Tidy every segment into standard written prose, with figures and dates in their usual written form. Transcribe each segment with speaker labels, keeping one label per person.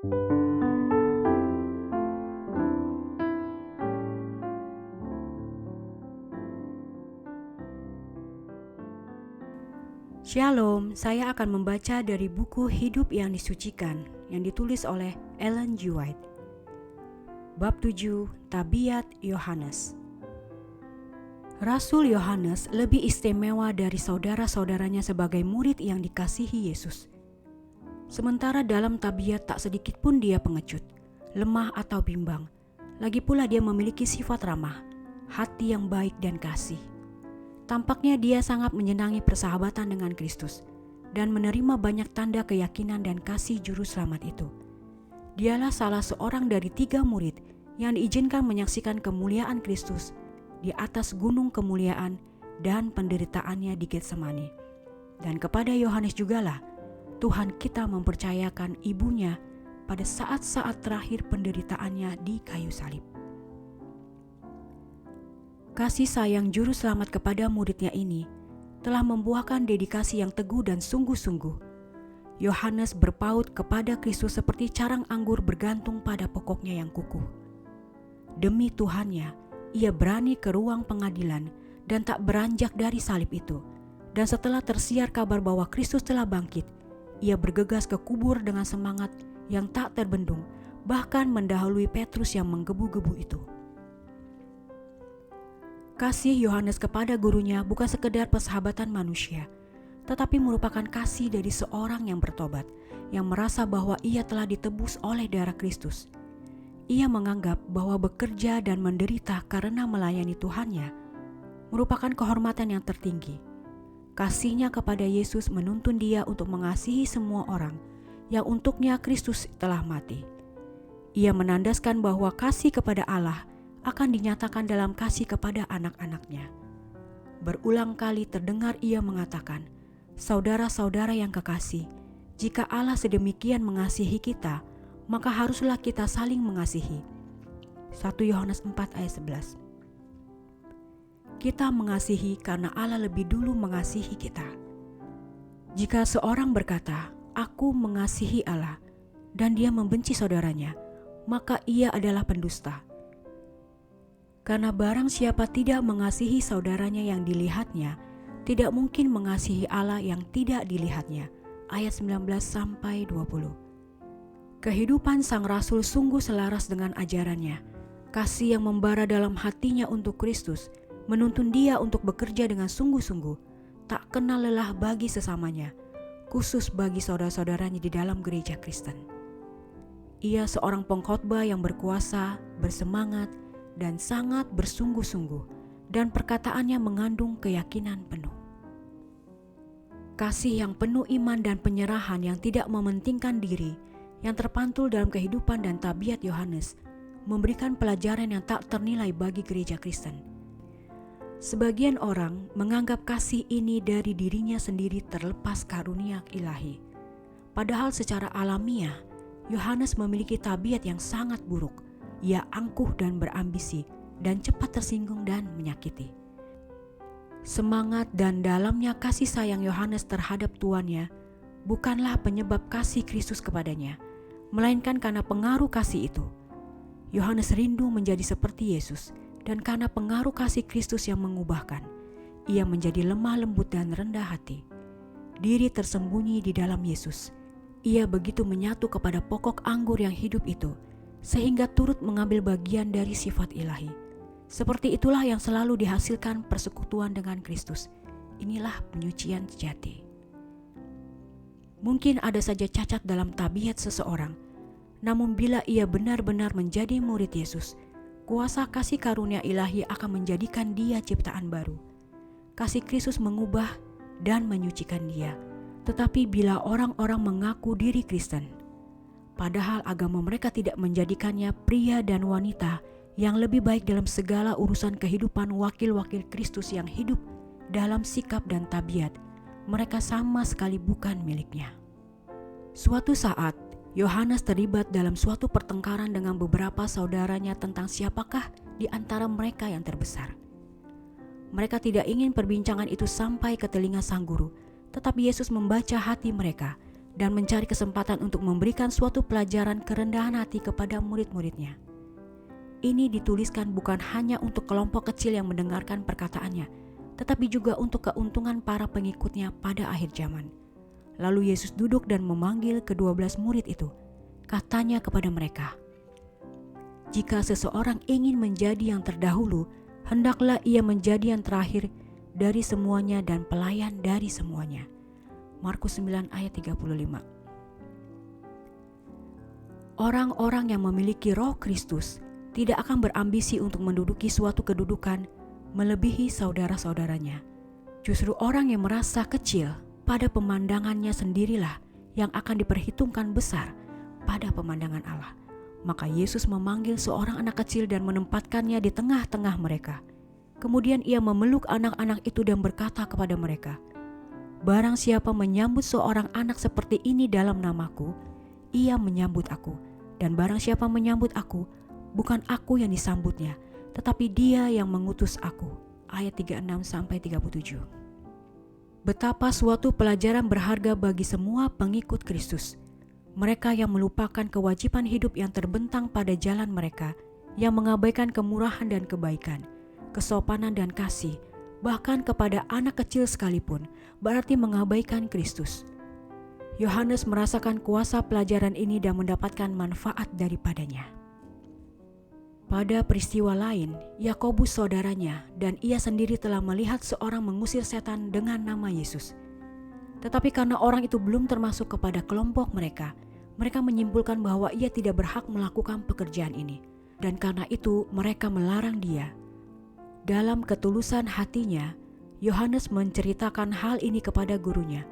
Speaker 1: Shalom, saya akan membaca dari buku Hidup yang Disucikan yang ditulis oleh Ellen G. White. Bab 7, Tabiat Yohanes. Rasul Yohanes lebih istimewa dari saudara-saudaranya sebagai murid yang dikasihi Yesus. Sementara dalam tabiat tak sedikit pun dia pengecut, lemah atau bimbang. Lagi pula dia memiliki sifat ramah, hati yang baik dan kasih. Tampaknya dia sangat menyenangi persahabatan dengan Kristus dan menerima banyak tanda keyakinan dan kasih juru selamat itu. Dialah salah seorang dari 3 murid yang diizinkan menyaksikan kemuliaan Kristus di atas gunung kemuliaan dan penderitaannya di Getsemani. Dan kepada Yohanes jugalah Tuhan kita mempercayakan ibunya pada saat-saat terakhir penderitaannya di kayu salib. Kasih sayang juru selamat kepada muridnya ini telah membuahkan dedikasi yang teguh dan sungguh-sungguh. Yohanes berpaut kepada Kristus seperti carang anggur bergantung pada pokoknya yang kukuh. Demi Tuhannya, ia berani ke ruang pengadilan dan tak beranjak dari salib itu. Dan setelah tersiar kabar bahwa Kristus telah bangkit, ia bergegas ke kubur dengan semangat yang tak terbendung, bahkan mendahului Petrus yang menggebu-gebu itu. Kasih Yohanes kepada gurunya bukan sekedar persahabatan manusia, tetapi merupakan kasih dari seorang yang bertobat, yang merasa bahwa ia telah ditebus oleh darah Kristus. Ia menganggap bahwa bekerja dan menderita karena melayani Tuhannya merupakan kehormatan yang tertinggi. Kasihnya kepada Yesus menuntun dia untuk mengasihi semua orang yang untuknya Kristus telah mati. Ia menandaskan bahwa kasih kepada Allah akan dinyatakan dalam kasih kepada anak-anaknya. Berulang kali terdengar ia mengatakan, "Saudara-saudara yang kekasih, jika Allah sedemikian mengasihi kita, maka haruslah kita saling mengasihi." 1 Yohanes 4 ayat 11. Kita mengasihi karena Allah lebih dulu mengasihi kita. Jika seorang berkata, "Aku mengasihi Allah," dan dia membenci saudaranya, maka ia adalah pendusta. Karena barang siapa tidak mengasihi saudaranya yang dilihatnya, tidak mungkin mengasihi Allah yang tidak dilihatnya. Ayat 19-20. Kehidupan sang rasul sungguh selaras dengan ajarannya. Kasih yang membara dalam hatinya untuk Kristus menuntun dia untuk bekerja dengan sungguh-sungguh, tak kenal lelah bagi sesamanya, khusus bagi saudara-saudaranya di dalam gereja Kristen. Ia seorang pengkhotbah yang berkuasa, bersemangat, dan sangat bersungguh-sungguh, dan perkataannya mengandung keyakinan penuh. Kasih yang penuh iman dan penyerahan yang tidak mementingkan diri, yang terpantul dalam kehidupan dan tabiat Yohanes, memberikan pelajaran yang tak ternilai bagi gereja Kristen. Sebagian orang menganggap kasih ini dari dirinya sendiri terlepas karunia ilahi. Padahal secara alamiah, Yohanes memiliki tabiat yang sangat buruk. Ia angkuh dan berambisi, dan cepat tersinggung dan menyakiti. Semangat dan dalamnya kasih sayang Yohanes terhadap tuannya bukanlah penyebab kasih Kristus kepadanya, melainkan karena pengaruh kasih itu. Yohanes rindu menjadi seperti Yesus, dan karena pengaruh kasih Kristus yang mengubahkan, ia menjadi lemah lembut dan rendah hati. Diri tersembunyi di dalam Yesus. Ia begitu menyatu kepada pokok anggur yang hidup itu, sehingga turut mengambil bagian dari sifat ilahi. Seperti itulah yang selalu dihasilkan persekutuan dengan Kristus. Inilah penyucian sejati. Mungkin ada saja cacat dalam tabiat seseorang, namun bila ia benar-benar menjadi murid Yesus, kuasa kasih karunia ilahi akan menjadikan dia ciptaan baru. Kasih Kristus mengubah dan menyucikan dia. Tetapi bila orang-orang mengaku diri Kristen, padahal agama mereka tidak menjadikannya pria dan wanita yang lebih baik dalam segala urusan kehidupan wakil-wakil Kristus yang hidup dalam sikap dan tabiat, mereka sama sekali bukan miliknya. Suatu saat, Yohanes terlibat dalam suatu pertengkaran dengan beberapa saudaranya tentang siapakah di antara mereka yang terbesar. Mereka tidak ingin perbincangan itu sampai ke telinga sang guru, tetapi Yesus membaca hati mereka dan mencari kesempatan untuk memberikan suatu pelajaran kerendahan hati kepada murid-muridnya. Ini dituliskan bukan hanya untuk kelompok kecil yang mendengarkan perkataannya, tetapi juga untuk keuntungan para pengikutnya pada akhir zaman. Lalu Yesus duduk dan memanggil ke-12 murid itu. Katanya kepada mereka, "Jika seseorang ingin menjadi yang terdahulu, hendaklah ia menjadi yang terakhir dari semuanya dan pelayan dari semuanya." Markus 9 ayat 35. Orang-orang yang memiliki Roh Kristus tidak akan berambisi untuk menduduki suatu kedudukan melebihi saudara-saudaranya. Justru orang yang merasa kecil pada pemandangannya sendirilah yang akan diperhitungkan besar pada pemandangan Allah. Maka Yesus memanggil seorang anak kecil dan menempatkannya di tengah-tengah mereka. Kemudian ia memeluk anak-anak itu dan berkata kepada mereka, "Barang siapa menyambut seorang anak seperti ini dalam namaku, ia menyambut aku. Dan barang siapa menyambut aku, bukan aku yang disambutnya, tetapi Dia yang mengutus aku." Ayat 36-37. Betapa suatu pelajaran berharga bagi semua pengikut Kristus. Mereka yang melupakan kewajiban hidup yang terbentang pada jalan mereka, yang mengabaikan kemurahan dan kebaikan, kesopanan dan kasih, bahkan kepada anak kecil sekalipun, berarti mengabaikan Kristus. Yohanes merasakan kuasa pelajaran ini dan mendapatkan manfaat daripadanya. Pada peristiwa lain, Yakobus saudaranya dan ia sendiri telah melihat seorang mengusir setan dengan nama Yesus. Tetapi karena orang itu belum termasuk kepada kelompok mereka, mereka menyimpulkan bahwa ia tidak berhak melakukan pekerjaan ini. Dan karena itu mereka melarang dia. Dalam ketulusan hatinya, Yohanes menceritakan hal ini kepada gurunya.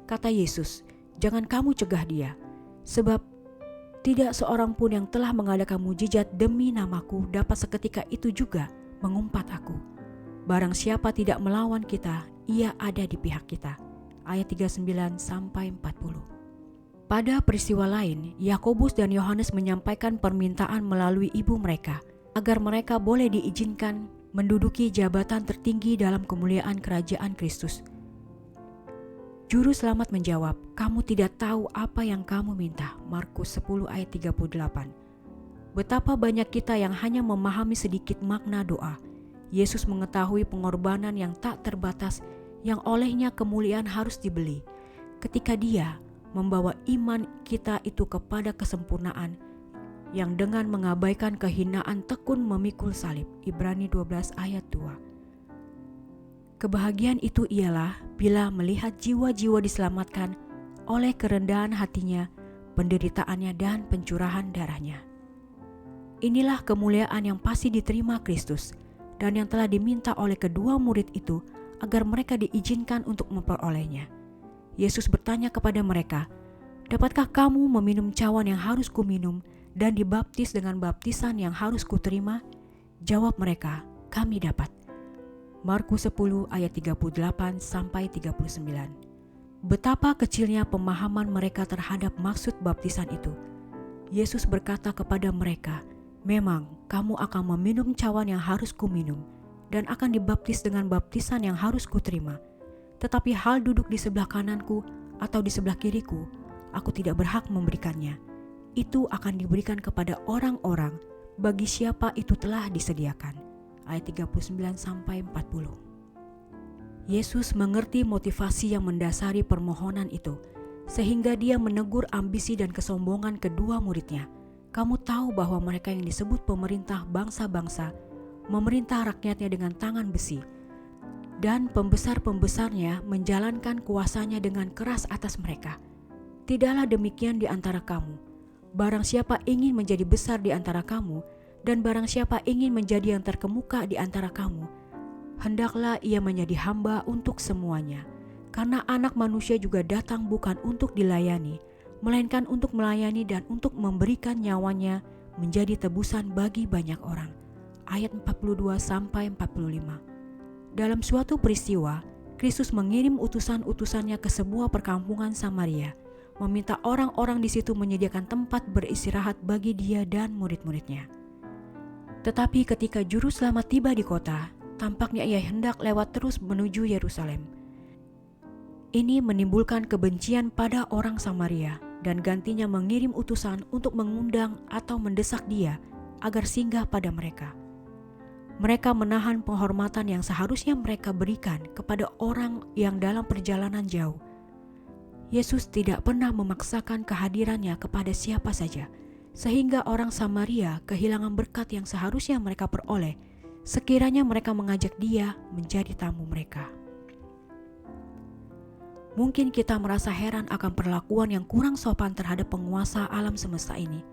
Speaker 1: Kata Yesus, "Jangan kamu cegah dia, sebab tidak seorang pun yang telah mengadakan mujizat demi namaku dapat seketika itu juga mengumpat aku. Barang siapa tidak melawan kita, ia ada di pihak kita." Ayat 39-40. Pada peristiwa lain, Yakobus dan Yohanes menyampaikan permintaan melalui ibu mereka agar mereka boleh diizinkan menduduki jabatan tertinggi dalam kemuliaan kerajaan Kristus. Juru selamat menjawab, "Kamu tidak tahu apa yang kamu minta." Markus 10 ayat 38. Betapa banyak kita yang hanya memahami sedikit makna doa. Yesus mengetahui pengorbanan yang tak terbatas yang olehnya kemuliaan harus dibeli. Ketika Dia membawa iman kita itu kepada kesempurnaan yang dengan mengabaikan kehinaan tekun memikul salib. Ibrani 12 ayat 2. Kebahagiaan itu ialah bila melihat jiwa-jiwa diselamatkan oleh kerendahan hatinya, penderitaannya dan pencurahan darahnya. Inilah kemuliaan yang pasti diterima Kristus dan yang telah diminta oleh kedua murid itu agar mereka diizinkan untuk memperolehnya. Yesus bertanya kepada mereka, "Dapatkah kamu meminum cawan yang harus kuminum dan dibaptis dengan baptisan yang harus kuterima?" Jawab mereka, "Kami dapat." Markus 10 ayat 38-39. Betapa kecilnya pemahaman mereka terhadap maksud baptisan itu. Yesus berkata kepada mereka, "Memang kamu akan meminum cawan yang harus kuminum dan akan dibaptis dengan baptisan yang harus kuterima. Tetapi hal duduk di sebelah kananku atau di sebelah kiriku, aku tidak berhak memberikannya. Itu akan diberikan kepada orang-orang bagi siapa itu telah disediakan." Ayat 39-40. Yesus mengerti motivasi yang mendasari permohonan itu, sehingga Dia menegur ambisi dan kesombongan kedua muridnya. "Kamu tahu bahwa mereka yang disebut pemerintah bangsa-bangsa memerintah rakyatnya dengan tangan besi, dan pembesar-pembesarnya menjalankan kuasanya dengan keras atas mereka. Tidaklah demikian di antara kamu. Barang siapa ingin menjadi besar di antara kamu, dan barang siapa ingin menjadi yang terkemuka di antara kamu, hendaklah ia menjadi hamba untuk semuanya. Karena Anak Manusia juga datang bukan untuk dilayani, melainkan untuk melayani dan untuk memberikan nyawanya menjadi tebusan bagi banyak orang." Ayat 42-45. Dalam suatu peristiwa, Kristus mengirim utusan-utusannya ke sebuah perkampungan Samaria, meminta orang-orang di situ menyediakan tempat beristirahat bagi Dia dan murid-muridnya. Tetapi ketika juru selamat tiba di kota, tampaknya ia hendak lewat terus menuju Yerusalem. Ini menimbulkan kebencian pada orang Samaria dan gantinya mengirim utusan untuk mengundang atau mendesak dia agar singgah pada mereka. Mereka menahan penghormatan yang seharusnya mereka berikan kepada orang yang dalam perjalanan jauh. Yesus tidak pernah memaksakan kehadirannya kepada siapa saja, sehingga orang Samaria kehilangan berkat yang seharusnya mereka peroleh sekiranya mereka mengajak dia menjadi tamu mereka. Mungkin kita merasa heran akan perlakuan yang kurang sopan terhadap penguasa alam semesta ini.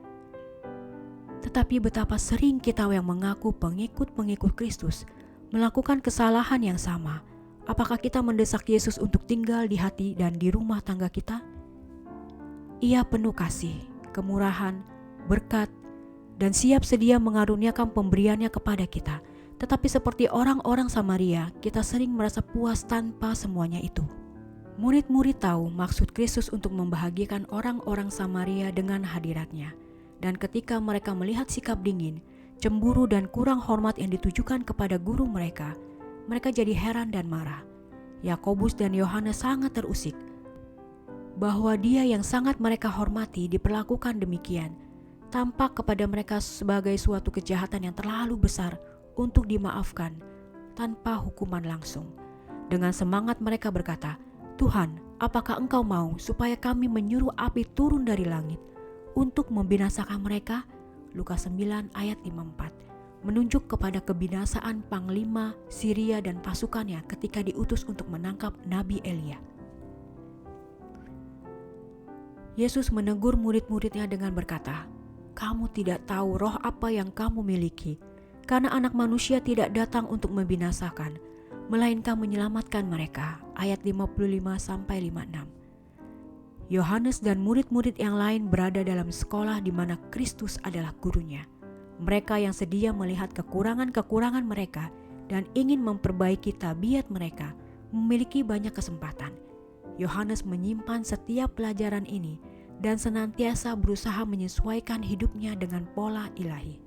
Speaker 1: Tetapi betapa sering kita yang mengaku pengikut-pengikut Kristus melakukan kesalahan yang sama. Apakah kita mendesak Yesus untuk tinggal di hati dan di rumah tangga kita? Ia penuh kasih, kemurahan, berkat, dan siap sedia mengaruniakan pemberiannya kepada kita. Tetapi seperti orang-orang Samaria, kita sering merasa puas tanpa semuanya itu. Murid-murid tahu maksud Kristus untuk membahagiakan orang-orang Samaria dengan hadiratnya. Dan ketika mereka melihat sikap dingin, cemburu dan kurang hormat yang ditujukan kepada guru mereka jadi heran dan marah. Yakobus dan Yohanes sangat terusik bahwa dia yang sangat mereka hormati diperlakukan demikian, tampak kepada mereka sebagai suatu kejahatan yang terlalu besar untuk dimaafkan tanpa hukuman langsung. Dengan semangat mereka berkata, "Tuhan, apakah Engkau mau supaya kami menyuruh api turun dari langit untuk membinasakan mereka?" Lukas 9 ayat 54 menunjuk kepada kebinasaan panglima Syria dan pasukannya ketika diutus untuk menangkap Nabi Elia. Yesus menegur murid-muridnya dengan berkata, "Kamu tidak tahu roh apa yang kamu miliki, karena Anak Manusia tidak datang untuk membinasakan, melainkan menyelamatkan mereka." Ayat 55-56. Yohanes dan murid-murid yang lain berada dalam sekolah di mana Kristus adalah gurunya. Mereka yang sedia melihat kekurangan-kekurangan mereka dan ingin memperbaiki tabiat mereka memiliki banyak kesempatan. Yohanes menyimpan setiap pelajaran ini dan senantiasa berusaha menyesuaikan hidupnya dengan pola ilahi.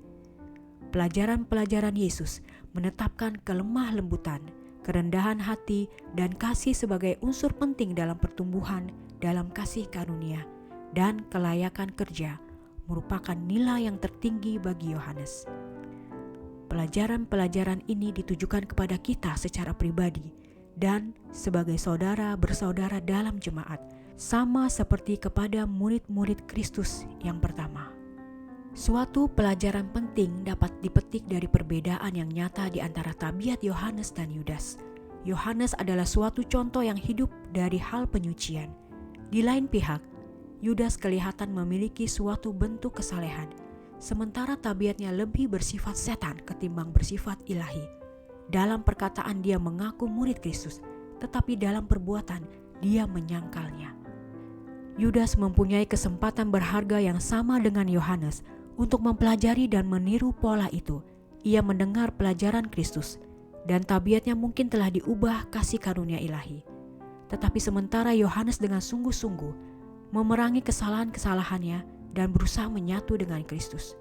Speaker 1: Pelajaran-pelajaran Yesus menetapkan kelemah lembutan, kerendahan hati, dan kasih sebagai unsur penting dalam pertumbuhan dalam kasih karunia dan kelayakan kerja merupakan nilai yang tertinggi bagi Yohanes. Pelajaran-pelajaran ini ditujukan kepada kita secara pribadi dan sebagai saudara bersaudara dalam jemaat, sama seperti kepada murid-murid Kristus yang pertama. Suatu pelajaran penting dapat dipetik dari perbedaan yang nyata di antara tabiat Yohanes dan Yudas. Yohanes adalah suatu contoh yang hidup dari hal penyucian. Di lain pihak, Yudas kelihatan memiliki suatu bentuk kesalehan, sementara tabiatnya lebih bersifat setan ketimbang bersifat ilahi. Dalam perkataan dia mengaku murid Kristus, tetapi dalam perbuatan dia menyangkalnya. Yudas mempunyai kesempatan berharga yang sama dengan Yohanes untuk mempelajari dan meniru pola itu. Ia mendengar pelajaran Kristus, dan tabiatnya mungkin telah diubah kasih karunia ilahi. Tetapi sementara Yohanes dengan sungguh-sungguh memerangi kesalahan-kesalahannya dan berusaha menyatu dengan Kristus,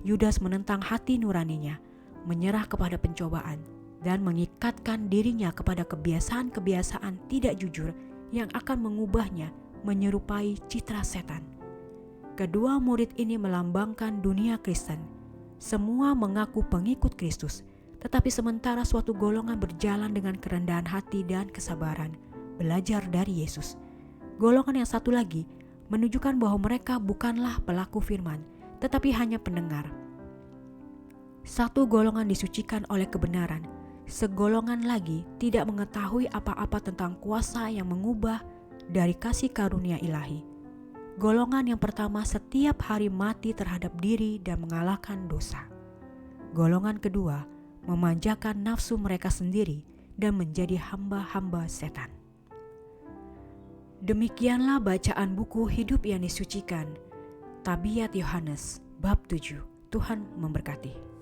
Speaker 1: Yudas menentang hati nuraninya, menyerah kepada pencobaan, dan mengikatkan dirinya kepada kebiasaan-kebiasaan tidak jujur yang akan mengubahnya menyerupai citra setan. Kedua murid ini melambangkan dunia Kristen. Semua mengaku pengikut Kristus, tetapi sementara suatu golongan berjalan dengan kerendahan hati dan kesabaran, belajar dari Yesus. Golongan yang satu lagi menunjukkan bahwa mereka bukanlah pelaku firman, tetapi hanya pendengar. Satu golongan disucikan oleh kebenaran, segolongan lagi tidak mengetahui apa-apa tentang kuasa yang mengubah dari kasih karunia ilahi. Golongan yang pertama setiap hari mati terhadap diri dan mengalahkan dosa. Golongan kedua memanjakan nafsu mereka sendiri dan menjadi hamba-hamba setan. Demikianlah bacaan buku Hidup yang Disucikan, Tabiat Yohanes, bab 7. Tuhan memberkati.